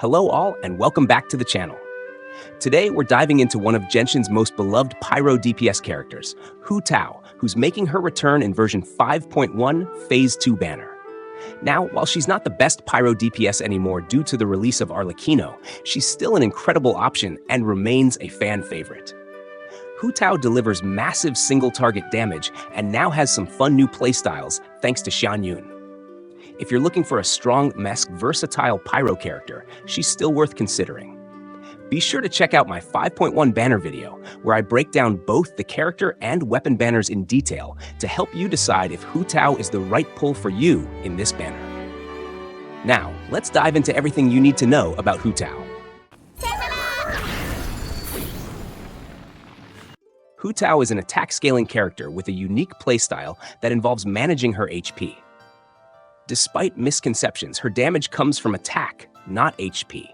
Hello all, and welcome back to the channel. Today, we're diving into one of Genshin's most beloved Pyro DPS characters, Hutao, who's making her return in version 5.1 Phase 2 banner. Now, while she's not the best Pyro DPS anymore due to the release of Arlecchino, she's still an incredible option and remains a fan favorite. Hutao delivers massive single-target damage and now has some fun new playstyles thanks to Xianyun. If you're looking for a strong, versatile Pyro character, she's still worth considering. Be sure to check out my 5.1 banner video, where I break down both the character and weapon banners in detail to help you decide if Hutao is the right pull for you in this banner. Now, let's dive into everything you need to know about Hutao. Hutao is an attack-scaling character with a unique playstyle that involves managing her HP. Despite misconceptions, her damage comes from attack, not HP,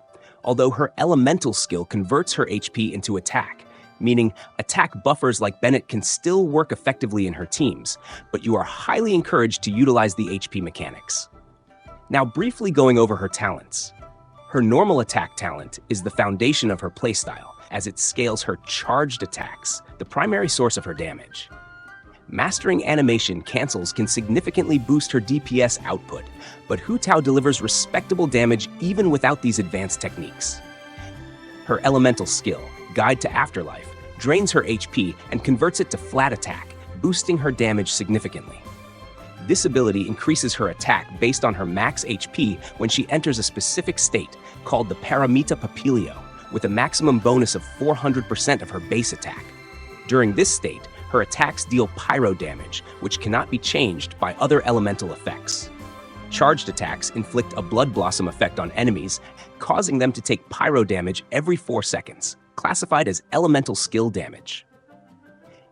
although her elemental skill converts her HP into attack, meaning attack buffers like Bennett can still work effectively in her teams, but you are highly encouraged to utilize the HP mechanics. Now, briefly going over her talents. Her normal attack talent is the foundation of her playstyle, as it scales her charged attacks, the primary source of her damage. Mastering animation cancels can significantly boost her DPS output, but Hutao delivers respectable damage even without these advanced techniques. Her elemental skill, Guide to Afterlife, drains her HP and converts it to flat attack, boosting her damage significantly. This ability increases her attack based on her max HP when she enters a specific state called the Paramita Papilio, with a maximum bonus of 400% of her base attack. During this state, her attacks deal pyro damage, which cannot be changed by other elemental effects. Charged attacks inflict a Blood Blossom effect on enemies, causing them to take pyro damage every 4 seconds, classified as elemental skill damage.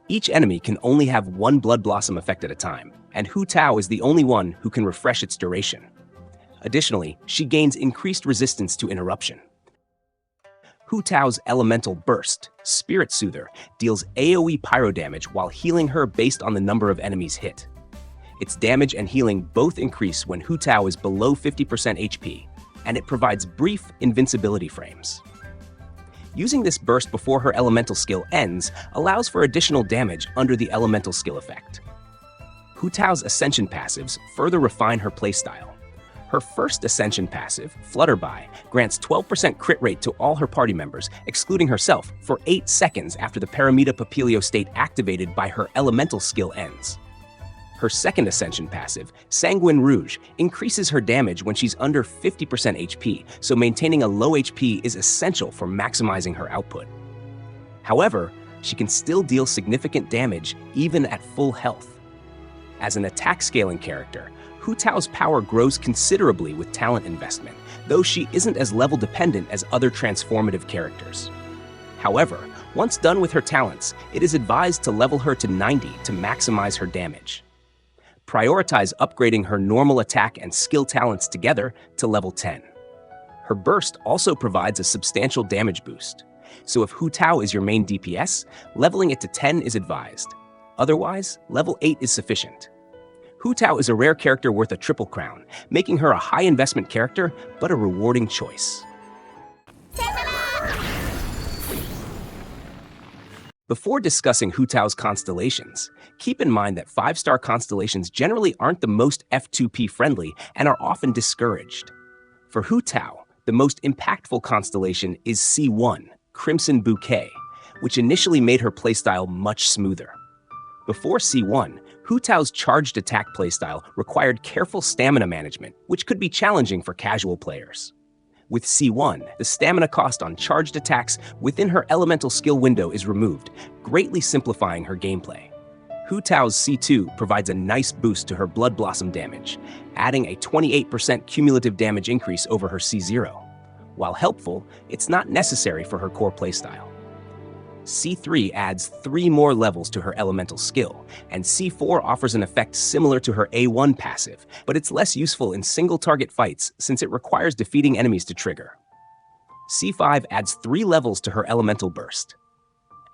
Each enemy can only have one Blood Blossom effect at a time, and Hutao is the only one who can refresh its duration. Additionally, she gains increased resistance to interruption. Hutao's elemental burst, Spirit Soother, deals AoE pyro damage while healing her based on the number of enemies hit. Its damage and healing both increase when Hutao is below 50% HP, and it provides brief invincibility frames. Using this burst before her elemental skill ends allows for additional damage under the elemental skill effect. Hutao's Ascension passives further refine her playstyle. Her first Ascension passive, Flutterby, grants 12% crit rate to all her party members, excluding herself, for 8 seconds after the Paramita Papilio state activated by her elemental skill ends. Her second Ascension passive, Sanguine Rouge, increases her damage when she's under 50% HP, so maintaining a low HP is essential for maximizing her output. However, she can still deal significant damage even at full health. As an attack-scaling character, Hutao's power grows considerably with talent investment, though she isn't as level-dependent as other transformative characters. However, once done with her talents, it is advised to level her to 90 to maximize her damage. Prioritize upgrading her normal attack and skill talents together to level 10. Her burst also provides a substantial damage boost, so if Hutao is your main DPS, leveling it to 10 is advised. Otherwise, level 8 is sufficient. Hutao is a rare character worth a triple crown, making her a high-investment character, but a rewarding choice. Before discussing Hutao's constellations, keep in mind that 5-star constellations generally aren't the most F2P friendly and are often discouraged. For Hutao, the most impactful constellation is C1, Crimson Bouquet, which initially made her playstyle much smoother. Before C1, Hutao's charged attack playstyle required careful stamina management, which could be challenging for casual players. With C1, the stamina cost on charged attacks within her elemental skill window is removed, greatly simplifying her gameplay. Hutao's C2 provides a nice boost to her Blood Blossom damage, adding a 28% cumulative damage increase over her C0. While helpful, it's not necessary for her core playstyle. C3 adds 3 more levels to her elemental skill, and C4 offers an effect similar to her A1 passive, but it's less useful in single-target fights since it requires defeating enemies to trigger. C5 adds 3 levels to her elemental burst.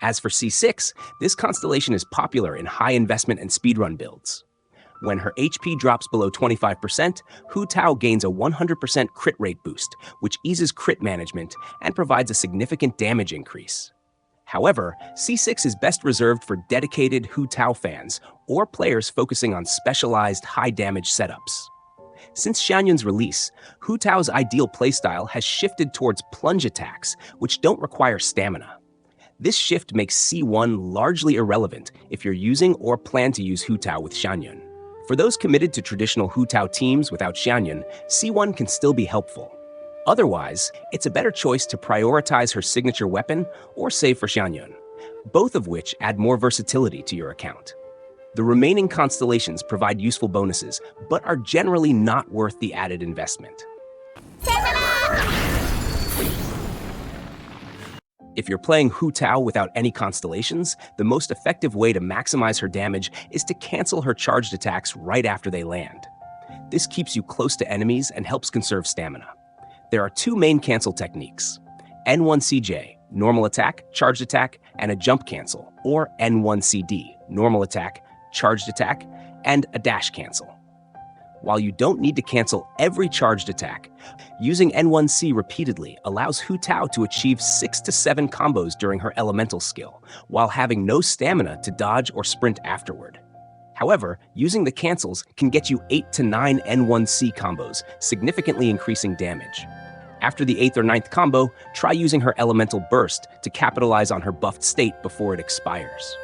As for C6, this constellation is popular in high-investment and speedrun builds. When her HP drops below 25%, Hutao gains a 100% crit rate boost, which eases crit management and provides a significant damage increase. However, C6 is best reserved for dedicated Hutao fans or players focusing on specialized high-damage setups. Since Xianyun's release, Hutao's ideal playstyle has shifted towards plunge attacks, which don't require stamina. This shift makes C1 largely irrelevant if you're using or plan to use Hutao with Xianyun. For those committed to traditional Hutao teams without Xianyun, C1 can still be helpful. Otherwise, it's a better choice to prioritize her signature weapon or save for Xianyun, both of which add more versatility to your account. The remaining constellations provide useful bonuses, but are generally not worth the added investment. If you're playing Hutao without any constellations, the most effective way to maximize her damage is to cancel her charged attacks right after they land. This keeps you close to enemies and helps conserve stamina. There are two main cancel techniques: N1CJ, normal attack, charged attack, and a jump cancel, or N1CD, normal attack, charged attack, and a dash cancel. While you don't need to cancel every charged attack, using N1C repeatedly allows Hutao to achieve 6 to 7 combos during her elemental skill, while having no stamina to dodge or sprint afterward. However, using the cancels can get you 8 to 9 N1C combos, significantly increasing damage. After the 8th or 9th combo, try using her elemental burst to capitalize on her buffed state before it expires.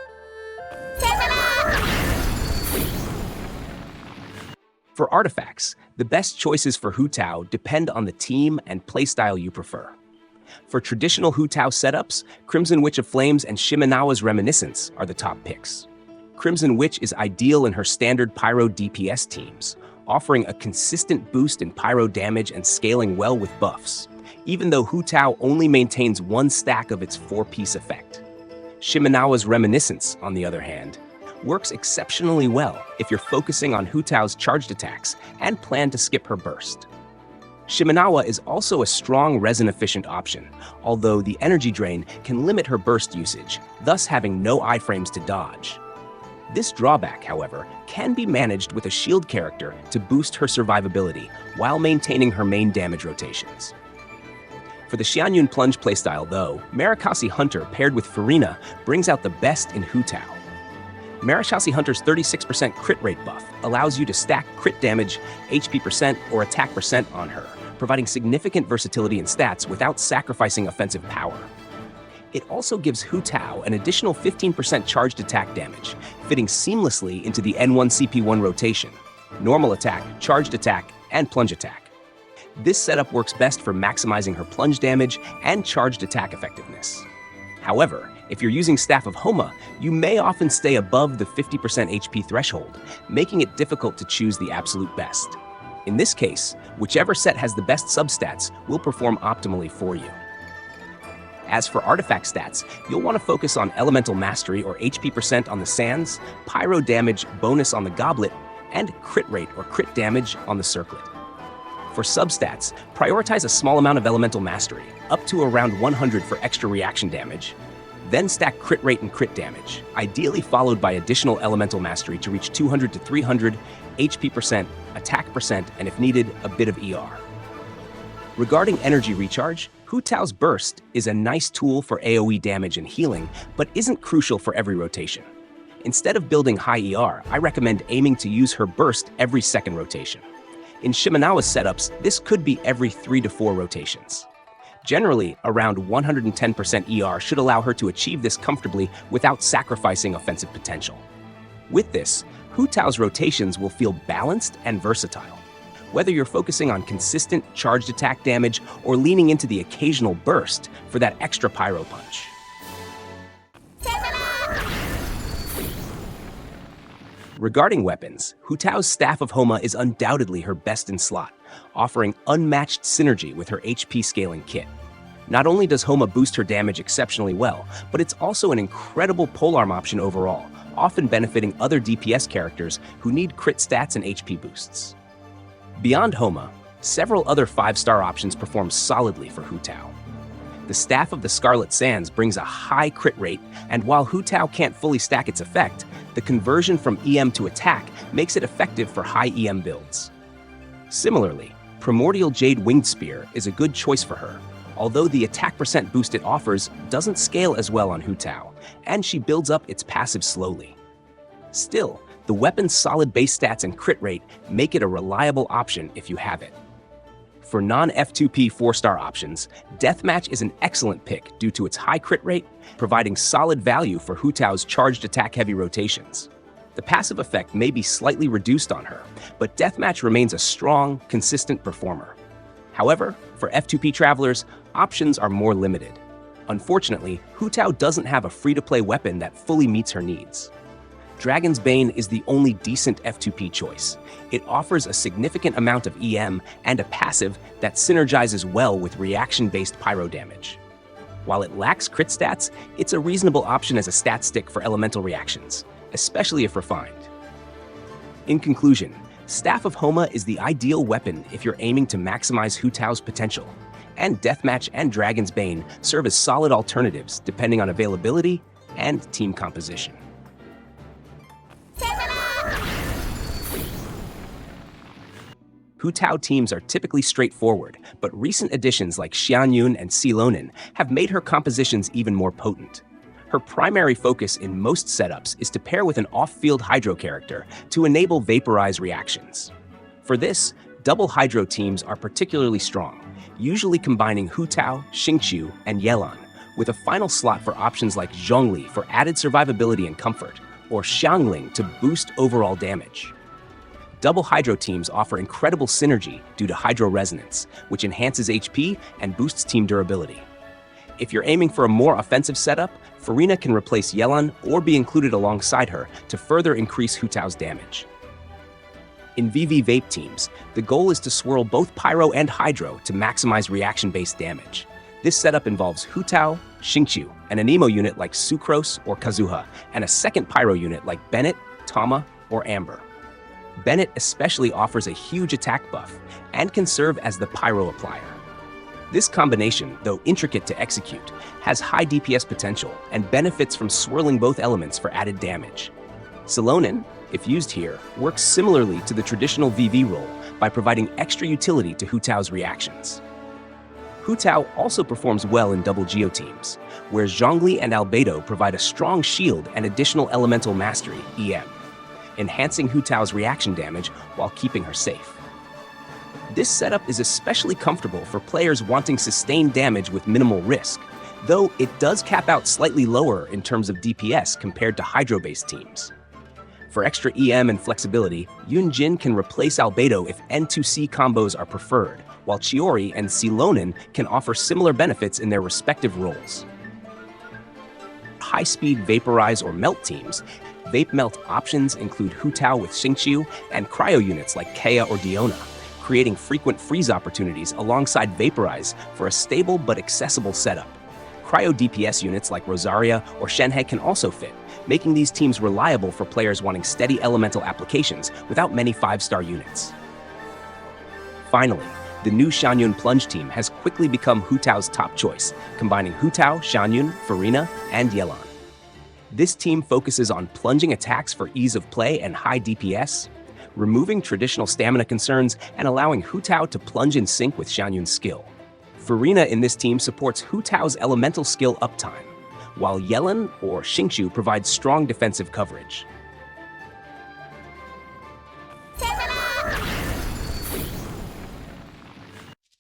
For artifacts, the best choices for Hutao depend on the team and playstyle you prefer. For traditional Hutao setups, Crimson Witch of Flames and Shimenawa's Reminiscence are the top picks. Crimson Witch is ideal in her standard Pyro DPS teams, offering a consistent boost in Pyro damage and scaling well with buffs, even though Hutao only maintains one stack of its 4-piece effect. Shimenawa's Reminiscence, on the other hand, works exceptionally well if you're focusing on Hutao's charged attacks and plan to skip her burst. Shimenawa is also a strong resin-efficient option, although the energy drain can limit her burst usage, thus having no iframes to dodge. This drawback, however, can be managed with a shield character to boost her survivability while maintaining her main damage rotations. For the Xianyun Plunge playstyle, though, Marikasi Hunter paired with Furina brings out the best in Hutao. Marikasi Hunter's 36% crit rate buff allows you to stack crit damage, HP percent, or attack percent on her, providing significant versatility in stats without sacrificing offensive power. It also gives Hutao an additional 15% charged attack damage, fitting seamlessly into the N1CP1 rotation: normal attack, charged attack, and plunge attack. This setup works best for maximizing her plunge damage and charged attack effectiveness. However, if you're using Staff of Homa, you may often stay above the 50% HP threshold, making it difficult to choose the absolute best. In this case, whichever set has the best substats will perform optimally for you. As for artifact stats, you'll want to focus on Elemental Mastery or HP percent on the Sands, Pyro damage bonus on the Goblet, and crit rate or crit damage on the Circlet. For substats, prioritize a small amount of Elemental Mastery, up to around 100 for extra reaction damage, then stack crit rate and crit damage, ideally followed by additional Elemental Mastery to reach 200 to 300, HP percent, attack percent, and if needed, a bit of ER. Regarding energy recharge, Hutao's Burst is a nice tool for AoE damage and healing, but isn't crucial for every rotation. Instead of building high ER, I recommend aiming to use her Burst every second rotation. In Shimenawa's setups, this could be every 3 to 4 rotations. Generally, around 110% ER should allow her to achieve this comfortably without sacrificing offensive potential. With this, Hutao's rotations will feel balanced and versatile. Whether you're focusing on consistent charged attack damage or leaning into the occasional burst for that extra pyro punch. Regarding weapons, Hutao's Staff of Homa is undoubtedly her best in slot, offering unmatched synergy with her HP scaling kit. Not only does Homa boost her damage exceptionally well, but it's also an incredible polearm option overall, often benefiting other DPS characters who need crit stats and HP boosts. Beyond Homa, several other 5-star options perform solidly for Hutao. The Staff of the Scarlet Sands brings a high crit rate, and while Hutao can't fully stack its effect, the conversion from EM to attack makes it effective for high EM builds. Similarly, Primordial Jade Winged Spear is a good choice for her, although the attack percent boost it offers doesn't scale as well on Hutao, and she builds up its passive slowly. Still, the weapon's solid base stats and crit rate make it a reliable option if you have it. For non-F2P 4-star options, Deathmatch is an excellent pick due to its high crit rate, providing solid value for Hutao's charged attack-heavy rotations. The passive effect may be slightly reduced on her, but Deathmatch remains a strong, consistent performer. However, for F2P travelers, options are more limited. Unfortunately, Hutao doesn't have a free-to-play weapon that fully meets her needs. Dragon's Bane is the only decent F2P choice. It offers a significant amount of EM and a passive that synergizes well with reaction-based pyro damage. While it lacks crit stats, it's a reasonable option as a stat stick for elemental reactions, especially if refined. In conclusion, Staff of Homa is the ideal weapon if you're aiming to maximize Hutao's potential, and Deathmatch and Dragon's Bane serve as solid alternatives depending on availability and team composition. Hutao teams are typically straightforward, but recent additions like Xianyun and Silonin have made her compositions even more potent. Her primary focus in most setups is to pair with an off-field Hydro character to enable Vaporize reactions. For this, double Hydro teams are particularly strong, usually combining Hutao, Xingqiu, and Yelan, with a final slot for options like Zhongli for added survivability and comfort, or Xiangling to boost overall damage. Double Hydro teams offer incredible synergy due to Hydro Resonance, which enhances HP and boosts team durability. If you're aiming for a more offensive setup, Furina can replace Yelan or be included alongside her to further increase Hutao's damage. In VV Vape teams, the goal is to swirl both Pyro and Hydro to maximize reaction-based damage. This setup involves Hutao, Xingqiu, an Anemo unit like Sucrose or Kazuha, and a second Pyro unit like Bennett, Tama, or Amber. Bennett especially offers a huge attack buff and can serve as the Pyro applier. This combination, though intricate to execute, has high DPS potential and benefits from swirling both elements for added damage. Silonin, if used here, works similarly to the traditional VV role by providing extra utility to Hutao's reactions. Hutao also performs well in double Geo teams, where Zhongli and Albedo provide a strong shield and additional elemental mastery, EM, enhancing Hutao's reaction damage while keeping her safe. This setup is especially comfortable for players wanting sustained damage with minimal risk, though it does cap out slightly lower in terms of DPS compared to Hydro-based teams. For extra EM and flexibility, Yunjin can replace Albedo if N2C combos are preferred, while Chiori and Silonin can offer similar benefits in their respective roles. High-speed Vaporize or Melt teams, Vape Melt options include Hutao with Xingqiu and cryo units like Kea or Diona, creating frequent freeze opportunities alongside Vaporize for a stable but accessible setup. Cryo DPS units like Rosaria or Shenhe can also fit, making these teams reliable for players wanting steady elemental applications without many 5-star units. Finally, the new Xianyun Plunge team has quickly become Hutao's top choice, combining Hutao, Xianyun, Furina, and Yelan. This team focuses on plunging attacks for ease of play and high DPS, removing traditional stamina concerns and allowing Hutao to plunge in sync with Xianyun's skill. Furina in this team supports Hutao's elemental skill uptime, while Yelan or Xingqiu provides strong defensive coverage.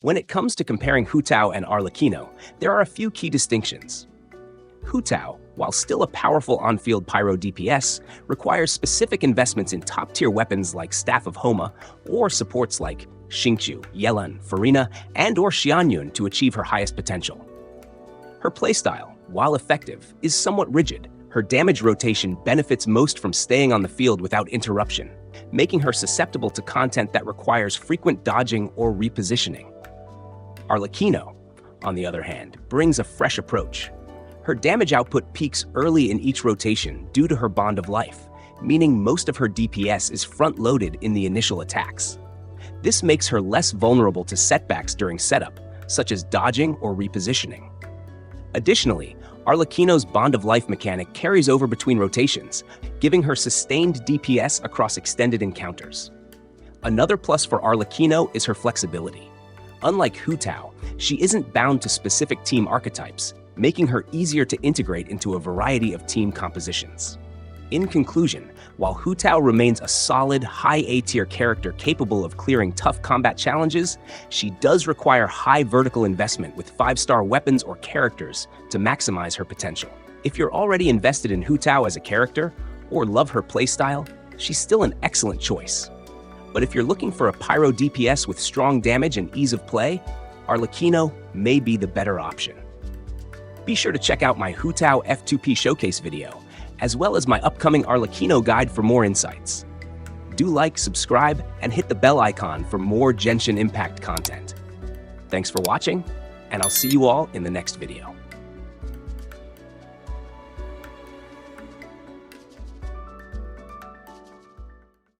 When it comes to comparing Hutao and Arlecchino, there are a few key distinctions. Hutao, while still a powerful on-field pyro DPS, requires specific investments in top-tier weapons like Staff of Homa or supports like Xingqiu, Yelan, Furina, and or Xianyun to achieve her highest potential. Her playstyle, while effective, is somewhat rigid. Her damage rotation benefits most from staying on the field without interruption, making her susceptible to content that requires frequent dodging or repositioning. Arlecchino, on the other hand, brings a fresh approach. Her damage output peaks early in each rotation due to her Bond of Life, meaning most of her DPS is front-loaded in the initial attacks. This makes her less vulnerable to setbacks during setup, such as dodging or repositioning. Additionally, Arlecchino's Bond of Life mechanic carries over between rotations, giving her sustained DPS across extended encounters. Another plus for Arlecchino is her flexibility. Unlike Hutao, she isn't bound to specific team archetypes, making her easier to integrate into a variety of team compositions. In conclusion, while Hutao remains a solid, high A-tier character capable of clearing tough combat challenges, she does require high vertical investment with 5-star weapons or characters to maximize her potential. If you're already invested in Hutao as a character, or love her playstyle, she's still an excellent choice. But if you're looking for a pyro DPS with strong damage and ease of play, Arlecchino may be the better option. Be sure to check out my Hutao F2P showcase video, as well as my upcoming Arlecchino guide for more insights. Do like, subscribe, and hit the bell icon for more Genshin Impact content. Thanks for watching, and I'll see you all in the next video.